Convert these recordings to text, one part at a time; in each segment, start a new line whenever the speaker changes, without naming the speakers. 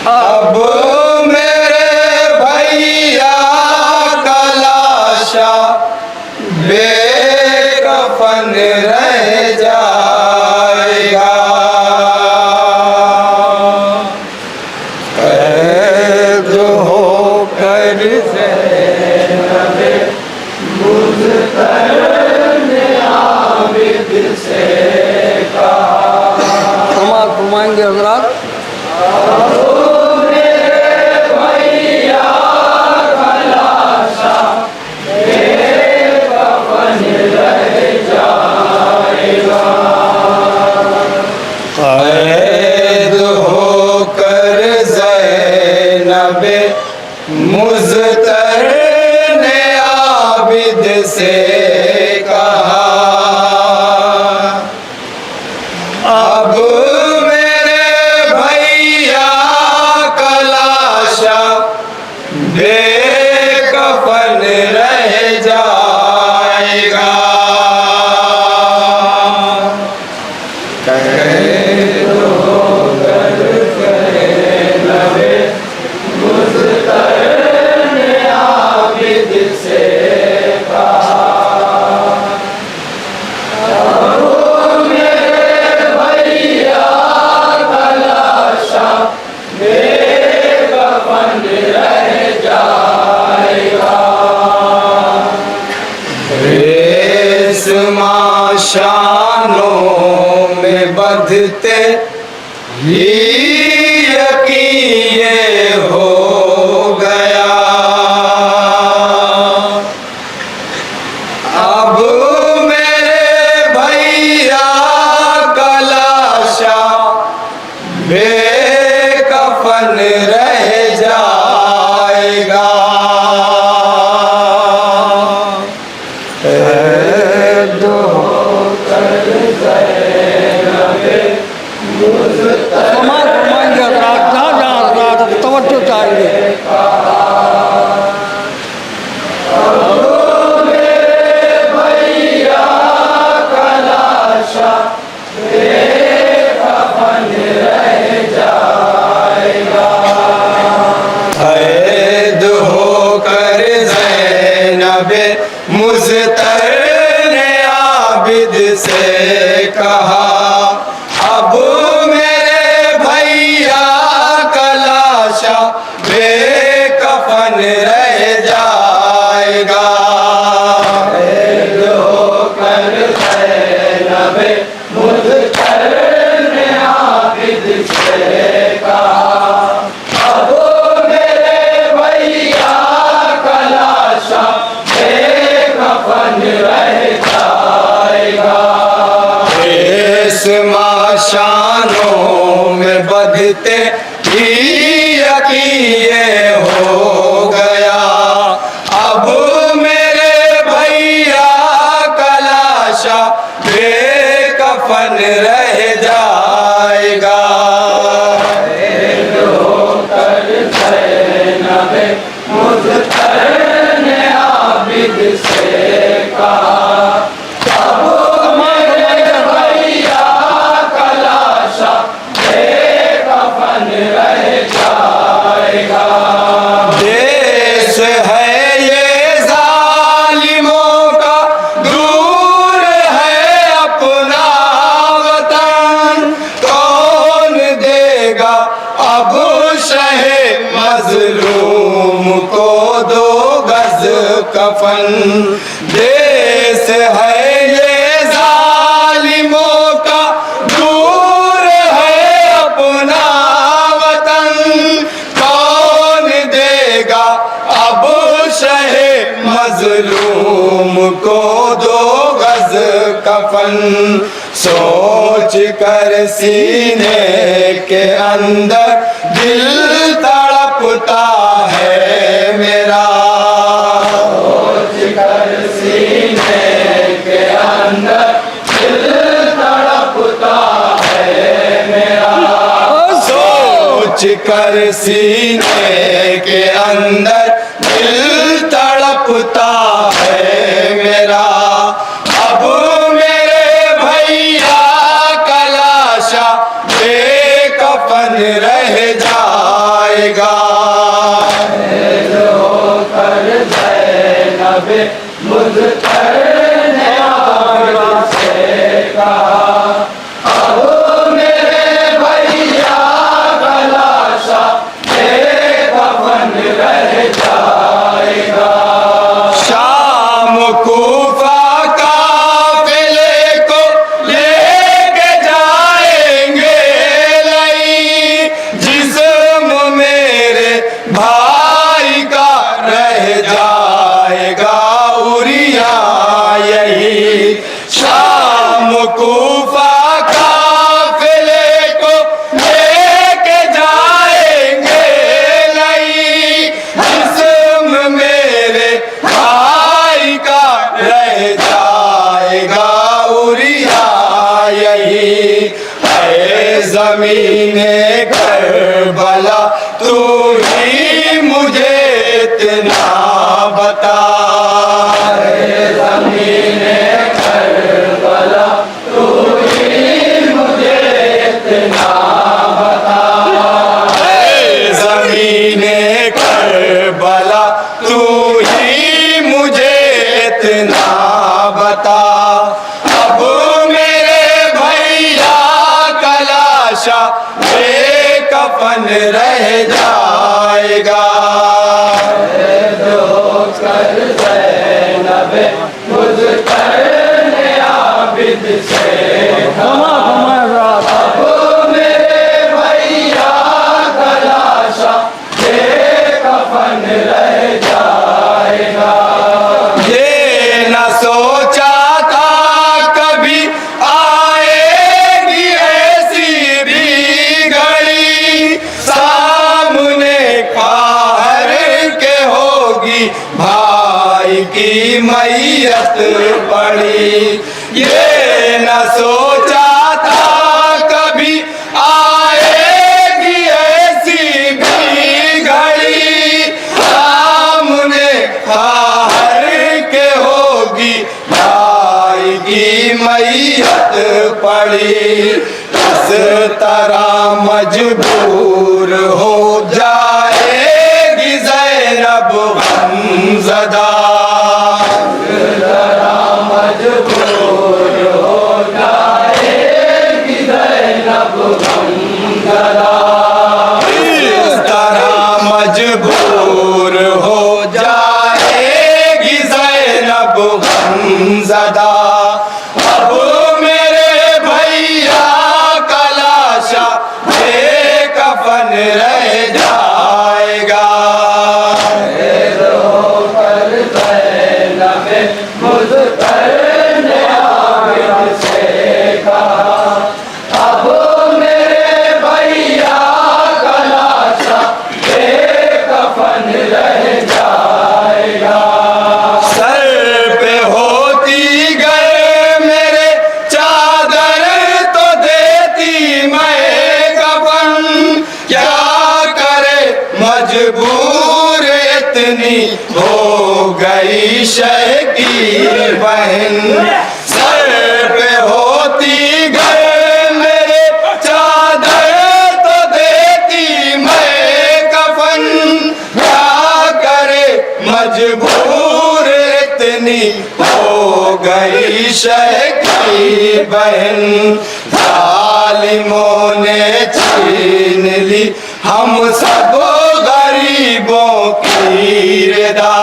अब मेरे भैया का लाशा बेकफन रह जाएगा। कैद होकर ज़ैनब मुज़्तहर ने आबिद से कहा।
समाज घुमाएंगे हजरात।
कैद होकर ज़ैनब मुज़्तहर ने आबिद से कहा। अब मेरे भैया का लाशा बेकफन रह जाएगा। कैद होकर ज़ैनब मुज़्तहर ने आबिद से कहा। अब मेरे भैया का लाशा बेकफन रह जाएगा। रेशमा शानों में बंधते ही यकीन हो गया। अब मेरे भैया का लाशा बेकफन रह जाएगा। कैद होकर ज़ैनब मुज़्तहर
समाज घुमाएंगे हजरात। जहाँ जहाँ हजरात तवज्जो चाहिए।
भैया का लाशा बेकफन रह जाएगा। कैद होकर ज़ैनब मुज़्तहर ने आबिद से कहा। अब मेरे भैया का लाशा बेकफन रह जाएगा। कैद होकर ज़ैनब मुज़्तहर ने आबिद से कहा। अब मेरे भैया का लाशा बेकफन रह जाएगा। रेशमा शानों में बंधते ही यकीन हो गया। अब मेरे भैया का लाशा बेकफन रह जाएगा। कैद होकर ज़ैनब मुज़्तहर ने आबिद से कहा। अब मेरे भैया का लाशा बेकफन रह जाएगा। देश है ये जालिमों का, दूर है अपना वतन। कौन देगा अब शहे मजलूम को दो गज कफन। देश है ये जालिमों का, दूर है अपना वतन। कौन देगा अब शहे मजलूम को दो गज कफन। सोच कर सीने के अंदर दिल तड़पता है मेरा। सोच कर सीने के अंदर दिल तड़पता है मेरा। सोच कर सीने के अंदर दिल तड़पता है मेरा। अब मेरे भैया का लाशा बेकफन रह जाए। शाम कूफा काफिले को लेके जाएंगे लई, जिस्म मेरे भाई का रह जाएगा उरिया यही। शाम कूफा काफिले को लेके जाएंगे लई, जिस्म मेरे भाई का रह जाएगा उरिया यही। ऐ ज़मीने करबला तू ही मुझे इतना बता। ऐ ज़मीने करबला तू ही मुझे इतना बता। ऐ ज़मीने करबला तू ही मुझे इतना बता। अब मेरे भैया का लाशा बेकफन रह जाएगा।
क्षमा रात
ये न सोचा था कभी आएगी ऐसी भी घड़ी, सामने कहर के होगी भाई की मैयत पड़ी। ये न सोचा था कभी आएगी ऐसी भी घड़ी, सामने कहर के होगी भाई की मैयत पड़ी। इस तरह मजबूर हो जाएगी ज़ैनब गमज़दा। मजबूर हो जाएगी ज़ैनब गमज़दा। इस तरह मजबूर हो जाएगी ज़ैनब गमज़दा। अब मेरे भैया का लाशा बेकफन रह जाएगा। सर पे होती गए मेरे चादर तो देती मैं कफन, क्या करे मजबूर इतनी हो गई शह की बहन। सर पे होती गए मेरे चादर तो देती मैं कफन, क्या करे मजबूर इतनी हो गई शह की बहन। जालिमों ने छीन ली हम सब गरीबों की रदा।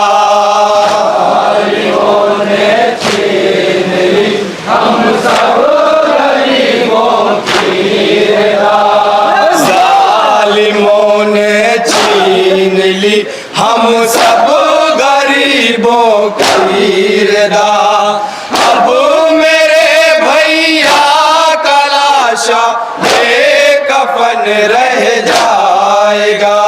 जालिमों ने छीन ली हम सब गरीबों की रदा। जालिमों ने छीन ली हम सब गरीबों की रदा। अब मेरे भैया का लाशा बेकफन रह जाएगा।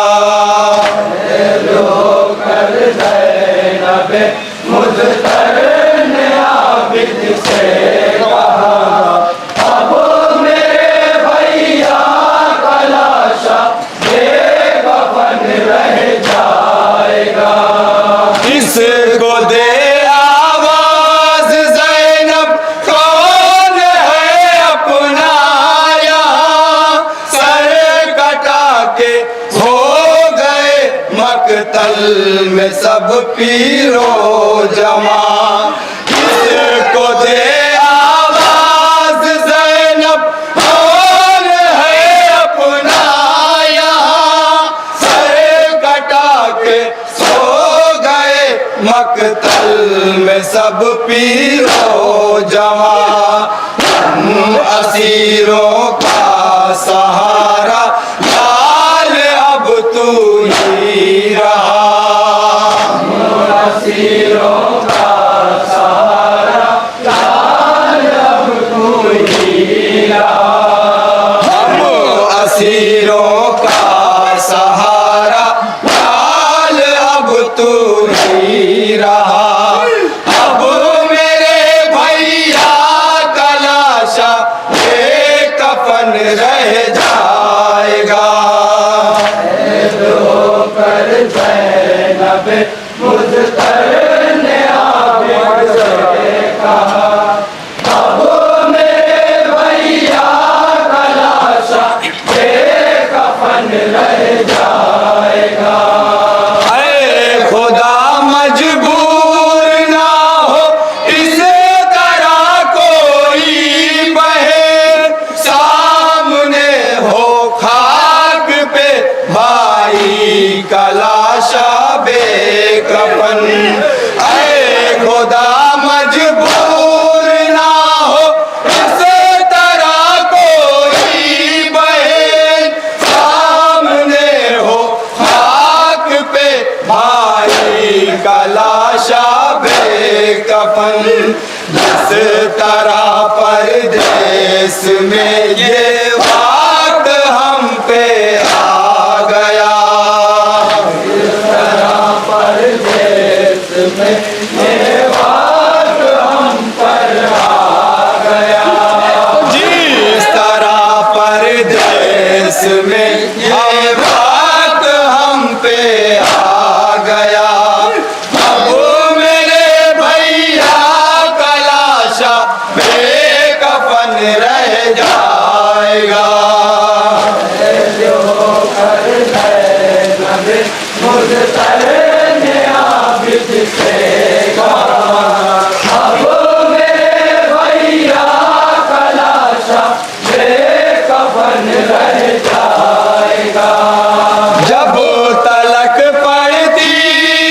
मुझतर ने आबिद से कहा, अब मेरे भैया का लाशा बेकफन रह जाएगा। मकतल में सब पीरो जमा, किसको दे आवाज ज़ैनब, कौन है अपना यहाँ, सर कटा के सो गए मकतल में सब पीरो जमा। हम असीरों का सहारा लाल अब तू ही रहा, असीरों का सहारा लाल अब तू ही रहा, हम असीरों का सहारा लाल अब तू ही रहा। अब मेरे भैया का लाशा बेकफन रह जाएगा, कर ज़ैनब मुज़्फ़र ने आबिद से कहा, अब मेरे भैया का लाशा बेकफन रह जाएगा। ऐ खुदा मजबूर ना हो इस तरह कोई बहे, सामने हो खाक पे भाई का लाशा बेकफन। ऐ खुदा मजबूर ना हो इस तरह कोई बहे, सामने हो खाक पे भाई का लाशा बेकफन। जिस तरह परदेस में ये वक्त हम पे आ गया, जिस तरह परदेस में ये वक्त हम पर आ गया, जिस तरह परदेस में ये वक्त हम पे आ गया। अब मेरे भैया का लाशा बेकफन रह जाएगा, जो कर ज़ैनब मुज़्फ़र ने आबिद से कहा, अब मेरे भैया का लाशा बेकफन रह जाएगा। जब तलक पड़ती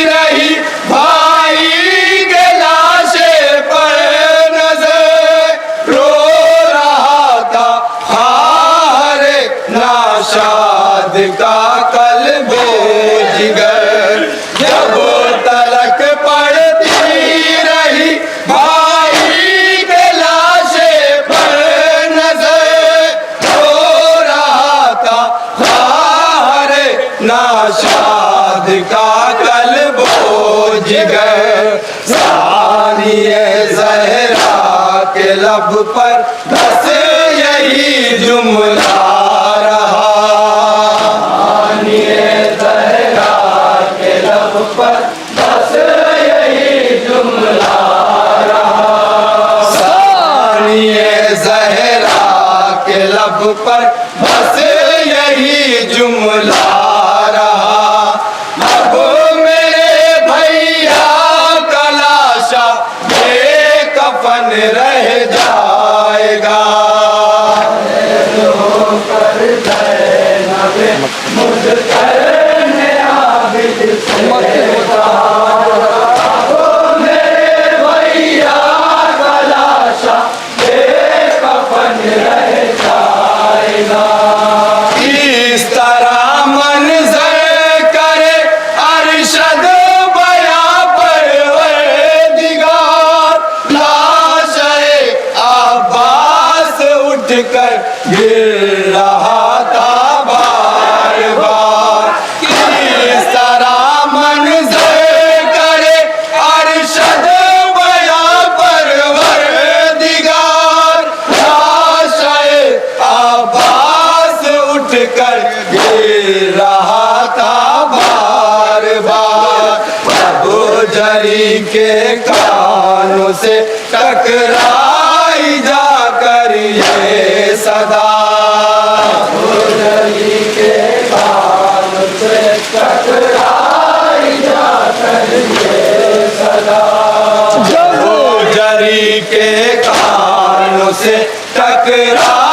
रही भाई के लाशे पर नजर, रो रहा था हारे नाशाद का कल्बो जिगर। जब तलक पड़ती रही भाई के लाशे पर नजर, रो रहा था हारे नाशाद का कल्बो जिगर। सानिए ज़हरा के लब पर बस यही जुमला रहा, सानिए ज़हरा के लब पर बस यही जुमला रहा, सानिए ज़हरा के लब पर बस यही जुमला रहा। अब मेरे भैया का लाशा बेकफन रह जाएगा, जो कर ज़ैनब मुज़्फ़र ने आबिद से कहा, अब मेरे भैया का लाशा बेकफन रह जाएगा। इस तरह मंज़र करे अरशद बया परवरदिगार, लाशे अब्बास उठकर गिर रहा था बार बार। इस तरह मंज़र करे अरशद बया परवरदिगार, लाशे अब्बास उठकर गिर रहा था बार बार। अबू जरी के कानों से टकराई जाकर ये सदा, अबू जरी के कानों से टकराई के कानों से टकरा